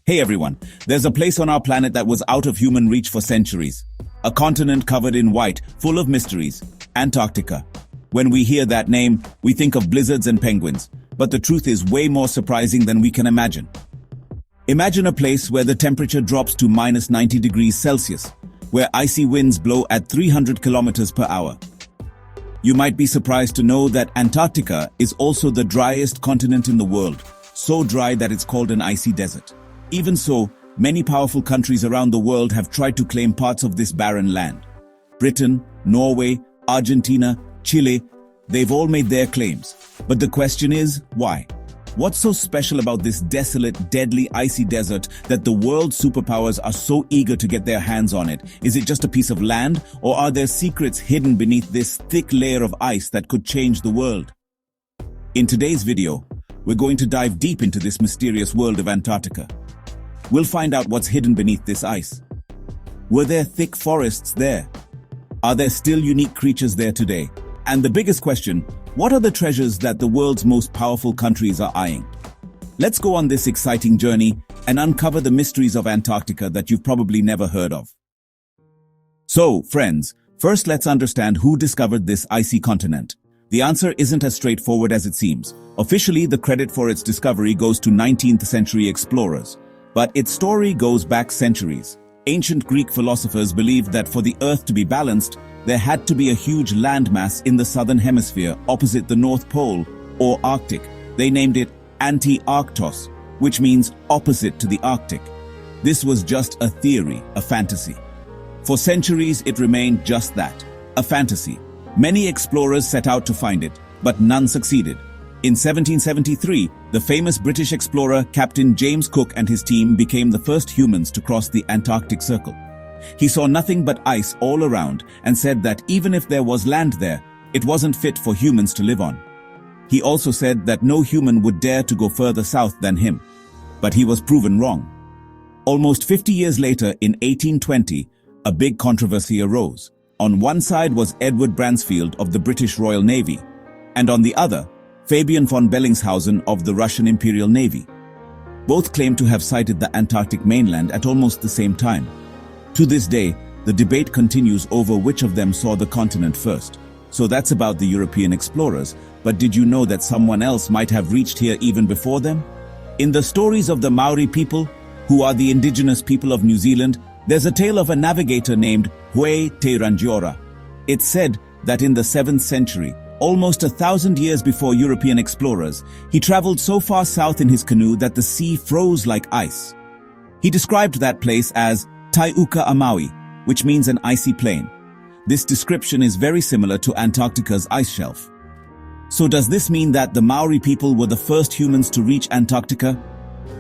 Hey everyone, there's a place on our planet that was out of human reach for centuries. A continent covered in white, full of mysteries. Antarctica. When we hear that name, we think of blizzards and penguins. But the truth is way more surprising than we can imagine. Imagine a place where the temperature drops to minus 90 degrees Celsius, where icy winds blow at 300 kilometers per hour. You might be surprised to know that Antarctica is also the driest continent in the world, so dry that it's called an icy desert. Even so, many powerful countries around the world have tried to claim parts of this barren land. Britain, Norway, Argentina, Chile, they've all made their claims. But the question is, why? What's so special about this desolate, deadly, icy desert that the world's superpowers are so eager to get their hands on it? Is it just a piece of land, or are there secrets hidden beneath this thick layer of ice that could change the world? In today's video, we're going to dive deep into this mysterious world of Antarctica. We'll find out what's hidden beneath this ice. Were there thick forests there? Are there still unique creatures there today? And the biggest question, what are the treasures that the world's most powerful countries are eyeing? Let's go on this exciting journey and uncover the mysteries of Antarctica that you've probably never heard of. So, friends, first let's understand who discovered this icy continent. The answer isn't as straightforward as it seems. Officially, the credit for its discovery goes to 19th century explorers. But its story goes back centuries. Ancient Greek philosophers believed that for the Earth to be balanced, there had to be a huge landmass in the southern hemisphere opposite the North Pole, or Arctic. They named it Anti-Arctos, which means opposite to the Arctic. This was just a theory, a fantasy. For centuries, it remained just that, a fantasy. Many explorers set out to find it, but none succeeded. In 1773, the famous British explorer Captain James Cook and his team became the first humans to cross the Antarctic Circle. He saw nothing but ice all around and said that even if there was land there, it wasn't fit for humans to live on. He also said that no human would dare to go further south than him. But he was proven wrong. Almost 50 years later, in 1820, a big controversy arose. On one side was Edward Bransfield of the British Royal Navy, and on the other, Fabian von Bellingshausen of the Russian Imperial Navy. Both claimed to have sighted the Antarctic mainland at almost the same time. To this day, the debate continues over which of them saw the continent first. So that's about the European explorers, but did you know that someone else might have reached here even before them? In the stories of the Maori people, who are the indigenous people of New Zealand, there's a tale of a navigator named Hue Te Rangiora. It's said that in the 7th century, almost 1,000 years before European explorers, he traveled so far south in his canoe that the sea froze like ice. He described that place as Taiuka Amaui, which means an icy plain. This description is very similar to Antarctica's ice shelf. So does this mean that the Maori people were the first humans to reach Antarctica?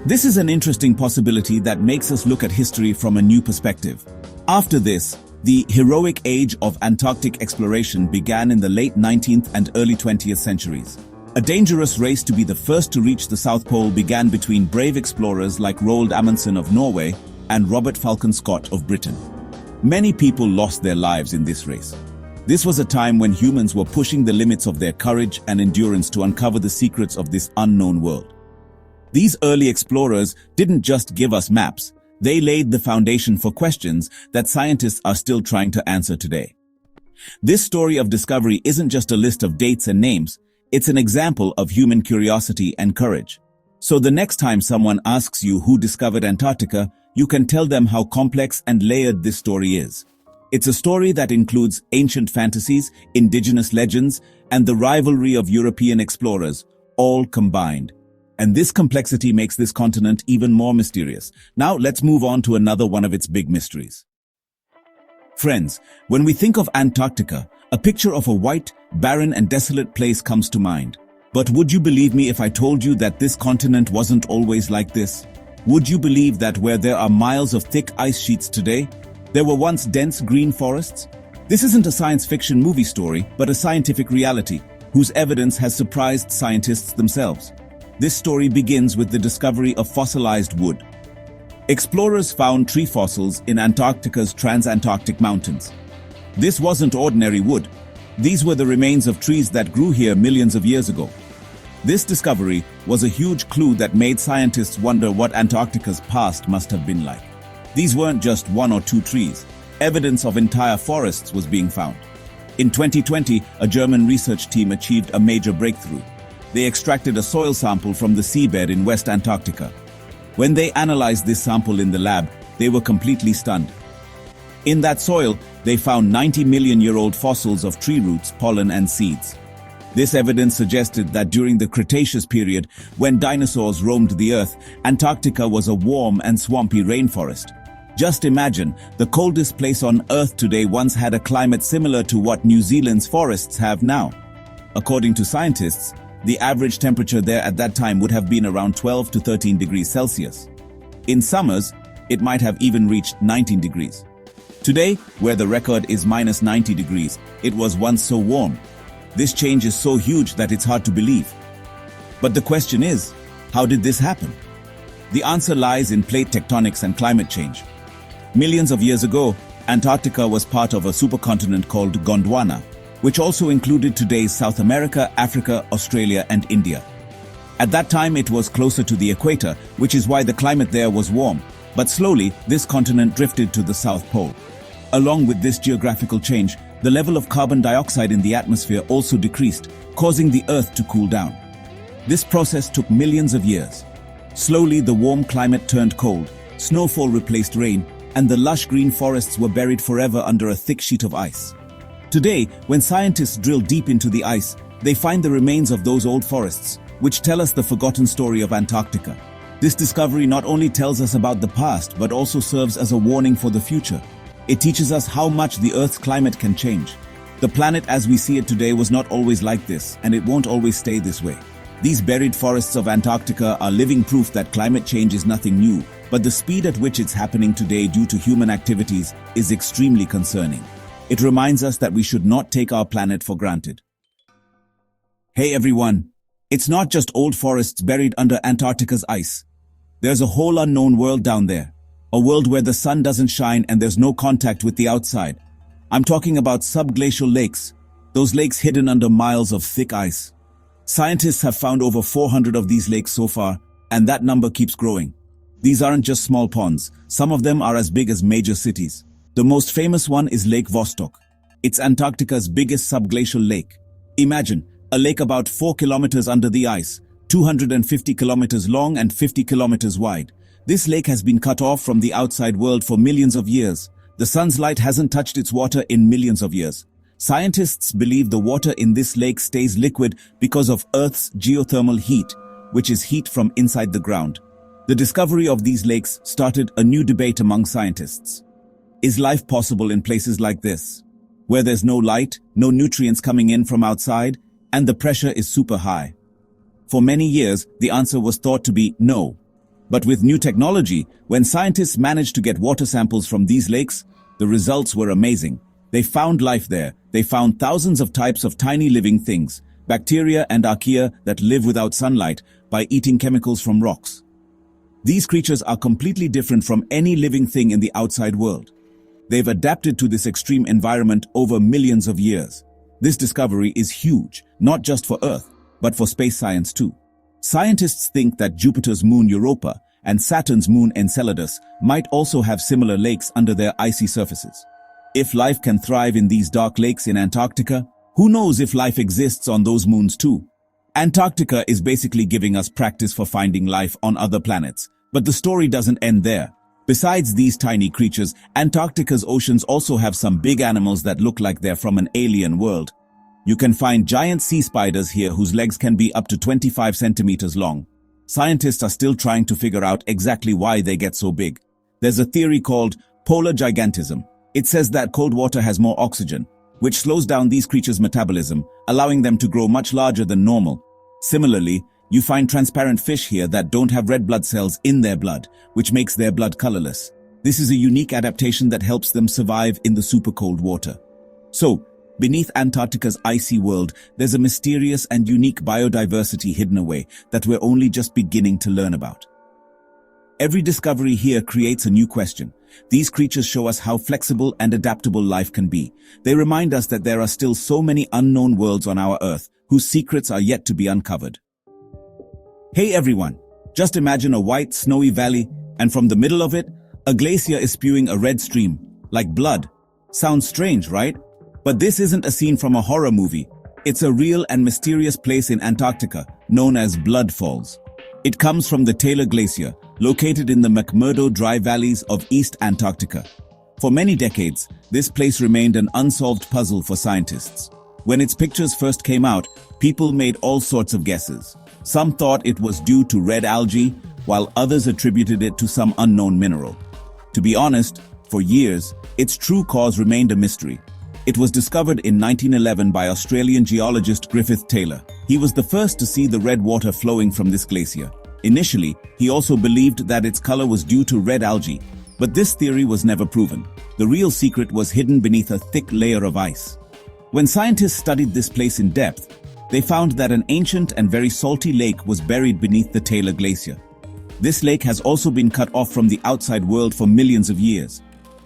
This is an interesting possibility that makes us look at history from a new perspective. After this, the heroic age of Antarctic exploration began in the late 19th and early 20th centuries. A dangerous race to be the first to reach the South Pole began between brave explorers like Roald Amundsen of Norway and Robert Falcon Scott of Britain. Many people lost their lives in this race. This was a time when humans were pushing the limits of their courage and endurance to uncover the secrets of this unknown world. These early explorers didn't just give us maps. They laid the foundation for questions that scientists are still trying to answer today. This story of discovery isn't just a list of dates and names, it's an example of human curiosity and courage. So the next time someone asks you who discovered Antarctica, you can tell them how complex and layered this story is. It's a story that includes ancient fantasies, indigenous legends, and the rivalry of European explorers, all combined. And this complexity makes this continent even more mysterious. Now let's move on to another one of its big mysteries. Friends, when we think of Antarctica, a picture of a white, barren and desolate place comes to mind. But would you believe me if I told you that this continent wasn't always like this? Would you believe that where there are miles of thick ice sheets today, there were once dense green forests? This isn't a science fiction movie story, but a scientific reality, whose evidence has surprised scientists themselves. This story begins with the discovery of fossilized wood. Explorers found tree fossils in Antarctica's transantarctic mountains. This wasn't ordinary wood. These were the remains of trees that grew here millions of years ago. This discovery was a huge clue that made scientists wonder what Antarctica's past must have been like. These weren't just one or two trees. Evidence of entire forests was being found. In 2020, a German research team achieved a major breakthrough. They extracted a soil sample from the seabed in West Antarctica. When they analyzed this sample in the lab, they were completely stunned. In that soil, they found 90-million-year-old fossils of tree roots, pollen, and seeds. This evidence suggested that during the Cretaceous period, when dinosaurs roamed the Earth, Antarctica was a warm and swampy rainforest. Just imagine, the coldest place on Earth today once had a climate similar to what New Zealand's forests have now. According to scientists, the average temperature there at that time would have been around 12 to 13 degrees Celsius. In summers, it might have even reached 19 degrees. Today, where the record is minus 90 degrees, it was once so warm. This change is so huge that it's hard to believe. But the question is, how did this happen? The answer lies in plate tectonics and climate change. Millions of years ago, Antarctica was part of a supercontinent called Gondwana, which also included today's South America, Africa, Australia, and India. At that time, it was closer to the equator, which is why the climate there was warm. But slowly, this continent drifted to the South Pole. Along with this geographical change, the level of carbon dioxide in the atmosphere also decreased, causing the Earth to cool down. This process took millions of years. Slowly, the warm climate turned cold, snowfall replaced rain, and the lush green forests were buried forever under a thick sheet of ice. Today, when scientists drill deep into the ice, they find the remains of those old forests, which tell us the forgotten story of Antarctica. This discovery not only tells us about the past, but also serves as a warning for the future. It teaches us how much the Earth's climate can change. The planet as we see it today was not always like this, and it won't always stay this way. These buried forests of Antarctica are living proof that climate change is nothing new, but the speed at which it's happening today due to human activities is extremely concerning. It reminds us that we should not take our planet for granted. Hey everyone, it's not just old forests buried under Antarctica's ice. There's a whole unknown world down there. A world where the sun doesn't shine and there's no contact with the outside. I'm talking about subglacial lakes, those lakes hidden under miles of thick ice. Scientists have found over 400 of these lakes so far, and that number keeps growing. These aren't just small ponds, some of them are as big as major cities. The most famous one is Lake Vostok. It's Antarctica's biggest subglacial lake. Imagine, a lake about 4 kilometers under the ice, 250 kilometers long and 50 kilometers wide. This lake has been cut off from the outside world for millions of years. The sun's light hasn't touched its water in millions of years. Scientists believe the water in this lake stays liquid because of Earth's geothermal heat, which is heat from inside the ground. The discovery of these lakes started a new debate among scientists. Is life possible in places like this, where there's no light, no nutrients coming in from outside, and the pressure is super high? For many years, the answer was thought to be no. But with new technology, when scientists managed to get water samples from these lakes, the results were amazing. They found life there. They found thousands of types of tiny living things, bacteria and archaea that live without sunlight by eating chemicals from rocks. These creatures are completely different from any living thing in the outside world. They've adapted to this extreme environment over millions of years. This discovery is huge, not just for Earth, but for space science too. Scientists think that Jupiter's moon Europa and Saturn's moon Enceladus might also have similar lakes under their icy surfaces. If life can thrive in these dark lakes in Antarctica, who knows if life exists on those moons too? Antarctica is basically giving us practice for finding life on other planets. But the story doesn't end there. Besides these tiny creatures, Antarctica's oceans also have some big animals that look like they're from an alien world. You can find giant sea spiders here whose legs can be up to 25 centimeters long. Scientists are still trying to figure out exactly why they get so big. There's a theory called polar gigantism. It says that cold water has more oxygen, which slows down these creatures' metabolism, allowing them to grow much larger than normal. Similarly, you find transparent fish here that don't have red blood cells in their blood, which makes their blood colorless. This is a unique adaptation that helps them survive in the super cold water. So, beneath Antarctica's icy world, there's a mysterious and unique biodiversity hidden away that we're only just beginning to learn about. Every discovery here creates a new question. These creatures show us how flexible and adaptable life can be. They remind us that there are still so many unknown worlds on our Earth whose secrets are yet to be uncovered. Hey everyone, just imagine a white, snowy valley, and from the middle of it, a glacier is spewing a red stream, like blood. Sounds strange, right? But this isn't a scene from a horror movie. It's a real and mysterious place in Antarctica, known as Blood Falls. It comes from the Taylor Glacier, located in the McMurdo Dry Valleys of East Antarctica. For many decades, this place remained an unsolved puzzle for scientists. When its pictures first came out, people made all sorts of guesses. Some thought it was due to red algae, while others attributed it to some unknown mineral. To be honest, for years, its true cause remained a mystery. It was discovered in 1911 by Australian geologist Griffith Taylor. He was the first to see the red water flowing from this glacier. Initially, he also believed that its color was due to red algae, but this theory was never proven. The real secret was hidden beneath a thick layer of ice. When scientists studied this place in depth, they found that an ancient and very salty lake was buried beneath the Taylor Glacier. This lake has also been cut off from the outside world for millions of years.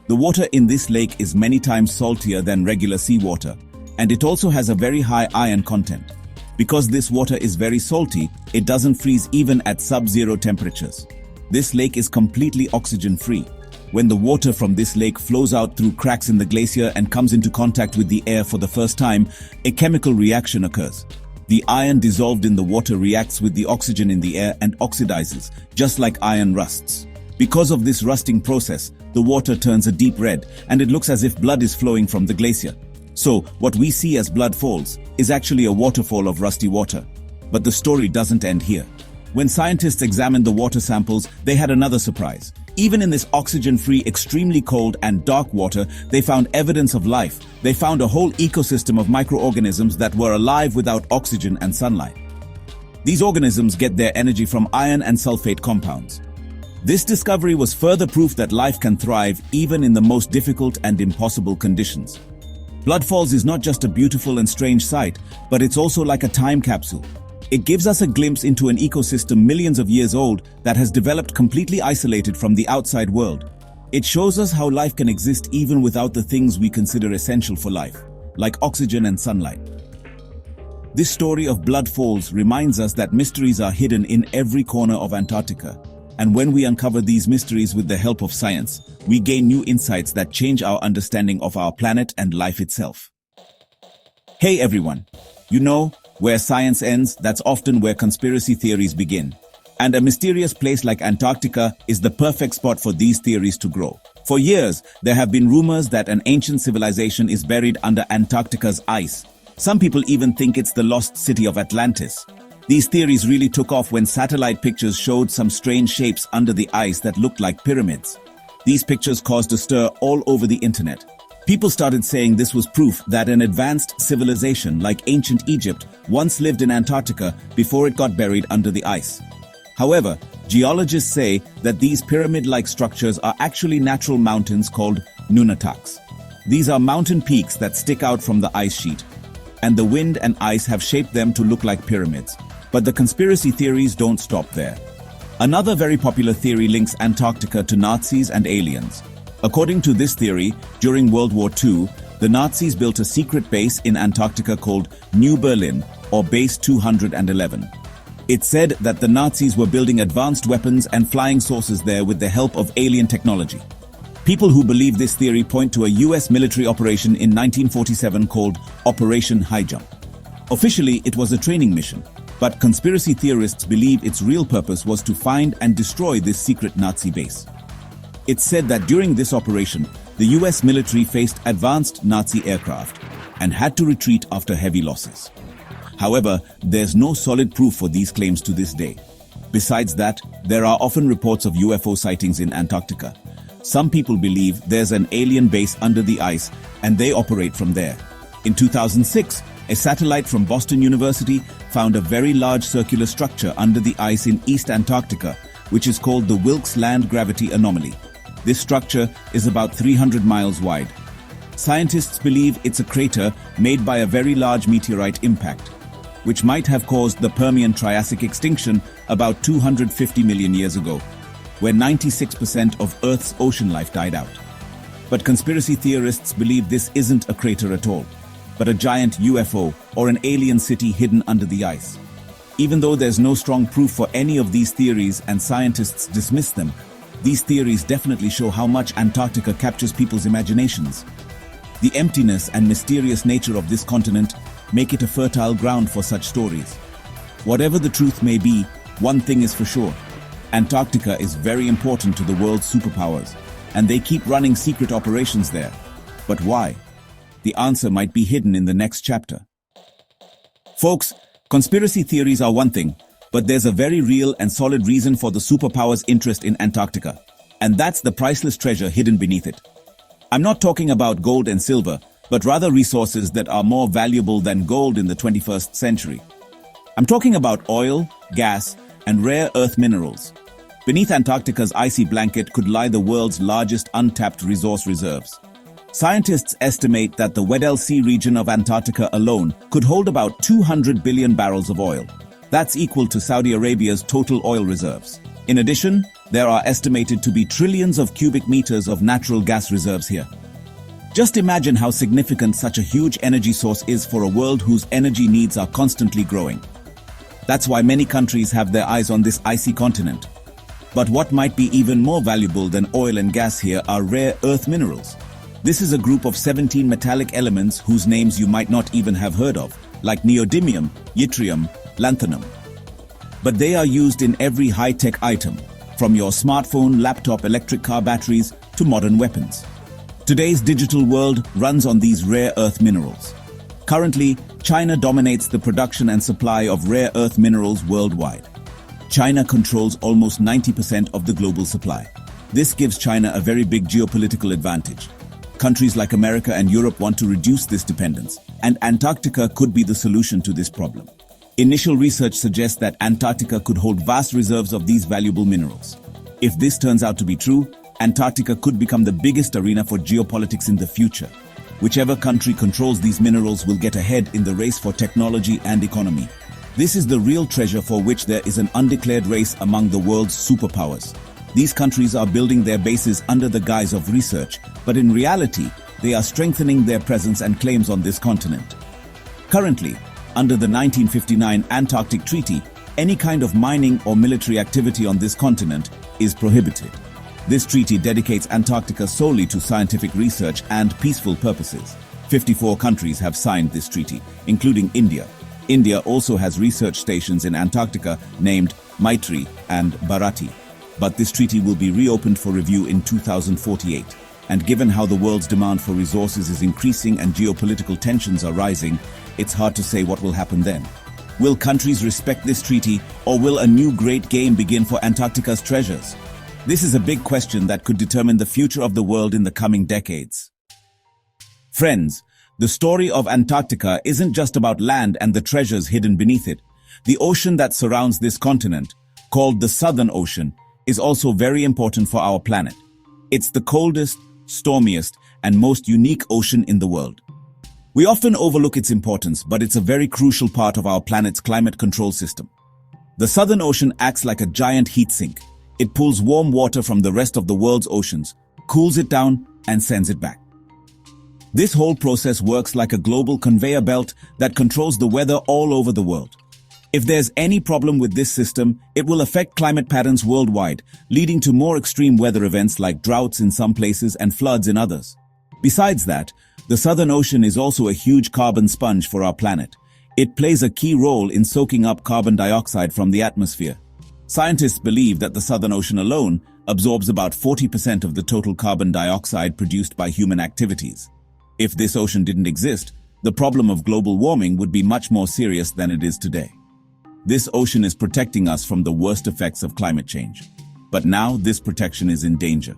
The water in this lake is many times saltier than regular seawater, and it also has a very high iron content. Because this water is very salty, it doesn't freeze even at sub-zero temperatures. This lake is completely oxygen-free. When the water from this lake flows out through cracks in the glacier and comes into contact with the air for the first time, a chemical reaction occurs. The iron dissolved in the water reacts with the oxygen in the air and oxidizes, just like iron rusts. Because of this rusting process, the water turns a deep red, and it looks as if blood is flowing from the glacier. So, what we see as Blood Falls is actually a waterfall of rusty water. But the story doesn't end here. When scientists examined the water samples, they had another surprise. Even in this oxygen-free, extremely cold and dark water, they found evidence of life. They found a whole ecosystem of microorganisms that were alive without oxygen and sunlight. These organisms get their energy from iron and sulfate compounds. This discovery was further proof that life can thrive even in the most difficult and impossible conditions. Blood Falls is not just a beautiful and strange sight, but it's also like a time capsule. It gives us a glimpse into an ecosystem millions of years old that has developed completely isolated from the outside world. It shows us how life can exist even without the things we consider essential for life, like oxygen and sunlight. This story of Blood Falls reminds us that mysteries are hidden in every corner of Antarctica. And when we uncover these mysteries with the help of science, we gain new insights that change our understanding of our planet and life itself. Hey everyone! You know, where science ends, that's often where conspiracy theories begin. And a mysterious place like Antarctica is the perfect spot for these theories to grow. For years, there have been rumors that an ancient civilization is buried under Antarctica's ice. Some people even think it's the lost city of Atlantis. These theories really took off when satellite pictures showed some strange shapes under the ice that looked like pyramids. These pictures caused a stir all over the internet. People started saying this was proof that an advanced civilization like ancient Egypt once lived in Antarctica before it got buried under the ice. However, geologists say that these pyramid-like structures are actually natural mountains called nunataks. These are mountain peaks that stick out from the ice sheet, and the wind and ice have shaped them to look like pyramids. But the conspiracy theories don't stop there. Another very popular theory links Antarctica to Nazis and aliens. According to this theory, during World War II, the Nazis built a secret base in Antarctica called New Berlin, or Base 211. It's said that the Nazis were building advanced weapons and flying saucers there with the help of alien technology. People who believe this theory point to a US military operation in 1947 called Operation High Jump. Officially, it was a training mission, but conspiracy theorists believe its real purpose was to find and destroy this secret Nazi base. It's said that during this operation, the US military faced advanced Nazi aircraft and had to retreat after heavy losses. However, there's no solid proof for these claims to this day. Besides that, there are often reports of UFO sightings in Antarctica. Some people believe there's an alien base under the ice and they operate from there. In 2006, a satellite from Boston University found a very large circular structure under the ice in East Antarctica, which is called the Wilkes Land Gravity Anomaly. This structure is about 300 miles wide. Scientists believe it's a crater made by a very large meteorite impact, which might have caused the Permian-Triassic extinction about 250 million years ago, where 96% of Earth's ocean life died out. But conspiracy theorists believe this isn't a crater at all, but a giant UFO or an alien city hidden under the ice. Even though there's no strong proof for any of these theories and scientists dismiss them, these theories definitely show how much Antarctica captures people's imaginations. The emptiness and mysterious nature of this continent make it a fertile ground for such stories. Whatever the truth may be, one thing is for sure. Antarctica is very important to the world's superpowers, and they keep running secret operations there. But why? The answer might be hidden in the next chapter. Folks, conspiracy theories are one thing, but there's a very real and solid reason for the superpowers' interest in Antarctica, and that's the priceless treasure hidden beneath it. I'm not talking about gold and silver, but rather resources that are more valuable than gold in the 21st century. I'm talking about oil, gas, and rare earth minerals. Beneath Antarctica's icy blanket could lie the world's largest untapped resource reserves. Scientists estimate that the Weddell Sea region of Antarctica alone could hold about 200 billion barrels of oil. That's equal to Saudi Arabia's total oil reserves. In addition, there are estimated to be trillions of cubic meters of natural gas reserves here. Just imagine how significant such a huge energy source is for a world whose energy needs are constantly growing. That's why many countries have their eyes on this icy continent. But what might be even more valuable than oil and gas here are rare earth minerals. This is a group of 17 metallic elements whose names you might not even have heard of, like neodymium, yttrium, lanthanum. But they are used in every high-tech item, from your smartphone, laptop, electric car batteries, to modern weapons. Today's digital world runs on these rare earth minerals. Currently, China dominates the production and supply of rare earth minerals worldwide. China controls almost 90% of the global supply. This gives China a very big geopolitical advantage. Countries like America and Europe want to reduce this dependence, and Antarctica could be the solution to this problem. Initial research suggests that Antarctica could hold vast reserves of these valuable minerals. If this turns out to be true, Antarctica could become the biggest arena for geopolitics in the future. Whichever country controls these minerals will get ahead in the race for technology and economy. This is the real treasure for which there is an undeclared race among the world's superpowers. These countries are building their bases under the guise of research, but in reality, they are strengthening their presence and claims on this continent. Currently, under the 1959 Antarctic Treaty, any kind of mining or military activity on this continent is prohibited. This treaty dedicates Antarctica solely to scientific research and peaceful purposes. 54 countries have signed this treaty, including India. India also has research stations in Antarctica named Maitri and Bharati. But this treaty will be reopened for review in 2048. And given how the world's demand for resources is increasing and geopolitical tensions are rising, it's hard to say what will happen then. Will countries respect this treaty, or will a new great game begin for Antarctica's treasures? This is a big question that could determine the future of the world in the coming decades. Friends, the story of Antarctica isn't just about land and the treasures hidden beneath it. The ocean that surrounds this continent, called the Southern Ocean, is also very important for our planet. It's the coldest, stormiest, and most unique ocean in the world. We often overlook its importance, but it's a very crucial part of our planet's climate control system. The Southern Ocean acts like a giant heat sink. It pulls warm water from the rest of the world's oceans, cools it down, and sends it back. This whole process works like a global conveyor belt that controls the weather all over the world. If there's any problem with this system, it will affect climate patterns worldwide, leading to more extreme weather events like droughts in some places and floods in others. Besides that, the Southern Ocean is also a huge carbon sponge for our planet. It plays a key role in soaking up carbon dioxide from the atmosphere. Scientists believe that the Southern Ocean alone absorbs about 40% of the total carbon dioxide produced by human activities. If this ocean didn't exist, the problem of global warming would be much more serious than it is today. This ocean is protecting us from the worst effects of climate change. But now this protection is in danger.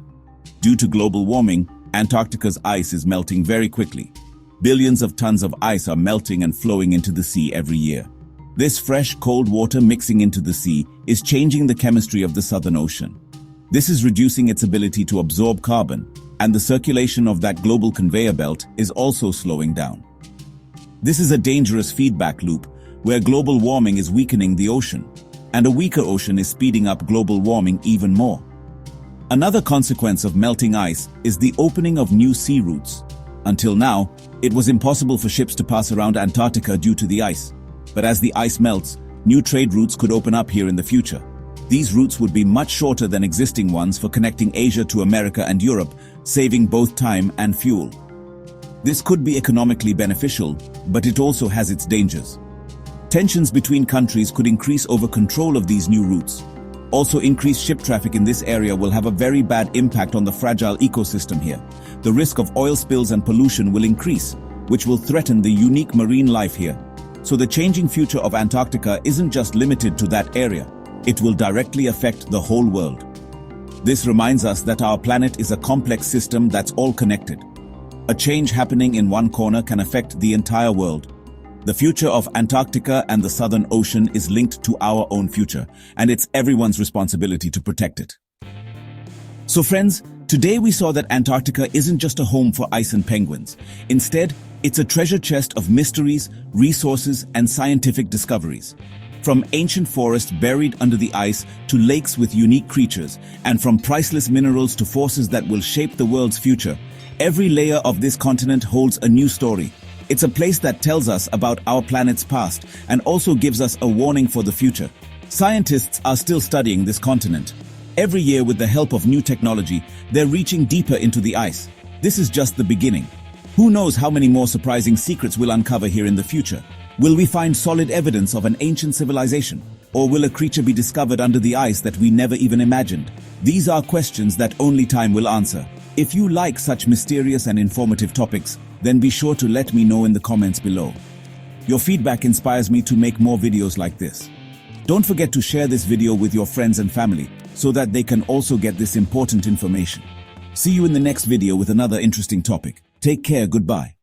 Due to global warming, Antarctica's ice is melting very quickly. Billions of tons of ice are melting and flowing into the sea every year. This fresh, cold water mixing into the sea is changing the chemistry of the Southern Ocean. This is reducing its ability to absorb carbon, and the circulation of that global conveyor belt is also slowing down. This is a dangerous feedback loop where global warming is weakening the ocean, and a weaker ocean is speeding up global warming even more. Another consequence of melting ice is the opening of new sea routes. Until now, it was impossible for ships to pass around Antarctica due to the ice. But as the ice melts, New trade routes could open up here in the future. These routes would be much shorter than existing ones for connecting Asia to America and Europe, saving both time and fuel. This could be economically beneficial, but it also has its dangers. Tensions between countries could increase over control of these new routes. Also, increased ship traffic in this area will have a very bad impact on the fragile ecosystem here. The risk of oil spills and pollution will increase, which will threaten the unique marine life here. So the changing future of Antarctica isn't just limited to that area. It will directly affect the whole world. This reminds us that our planet is a complex system that's all connected. A change happening in one corner can affect the entire world. The future of Antarctica and the Southern Ocean is linked to our own future, and it's everyone's responsibility to protect it. So friends, today we saw that Antarctica isn't just a home for ice and penguins. Instead, it's a treasure chest of mysteries, resources, and scientific discoveries. From ancient forests buried under the ice to lakes with unique creatures, and from priceless minerals to forces that will shape the world's future, every layer of this continent holds a new story. It's a place that tells us about our planet's past and also gives us a warning for the future. Scientists are still studying this continent. Every year, with the help of new technology, they're reaching deeper into the ice. This is just the beginning. Who knows how many more surprising secrets we'll uncover here in the future? Will we find solid evidence of an ancient civilization? Or will a creature be discovered under the ice that we never even imagined? These are questions that only time will answer. If you like such mysterious and informative topics, then be sure to let me know in the comments below. Your feedback inspires me to make more videos like this. Don't forget to share this video with your friends and family so that they can also get this important information. See you in the next video with another interesting topic. Take care, goodbye.